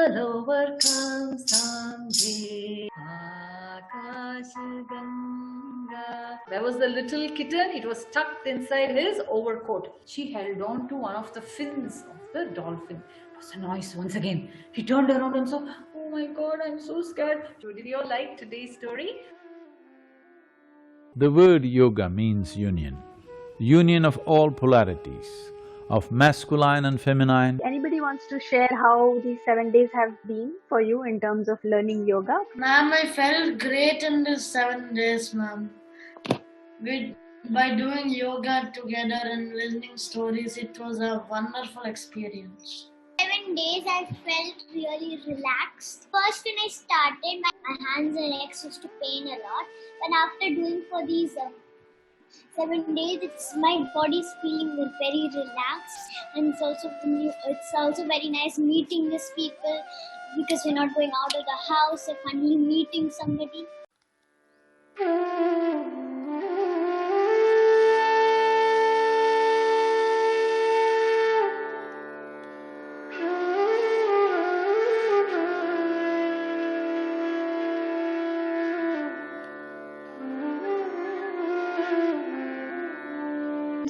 will overcome someday. Akashganga. There was the little kitten. It was tucked inside his overcoat. She held on to one of the fins of the dolphin. It was a noise once again. He turned around and saw, oh my God, I'm so scared. So did you all like today's story? The word yoga means union. Union of all polarities, of masculine and feminine. Anybody wants to share how these 7 days have been for you in terms of learning yoga? Ma'am, I felt great in these 7 days, ma'am. By doing yoga together and listening stories, it was a wonderful experience. 7 days I felt really relaxed. First when I started, my hands and legs used to pain a lot. But after doing for these 7 days, my body's feeling very relaxed, and it's also very nice meeting these people because we're not going out of the house. We're finally meeting somebody.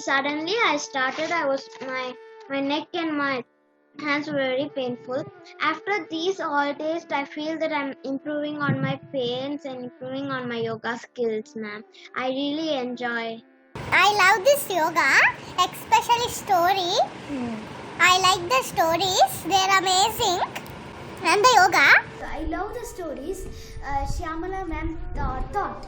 Suddenly I started, my neck and my hands were very painful. After these all days, I feel that I'm improving on my pains and improving on my yoga skills, ma'am. I really enjoy. I love this yoga, especially story. I like the stories, they're amazing. And the yoga. I love the stories Shyamala ma'am taught.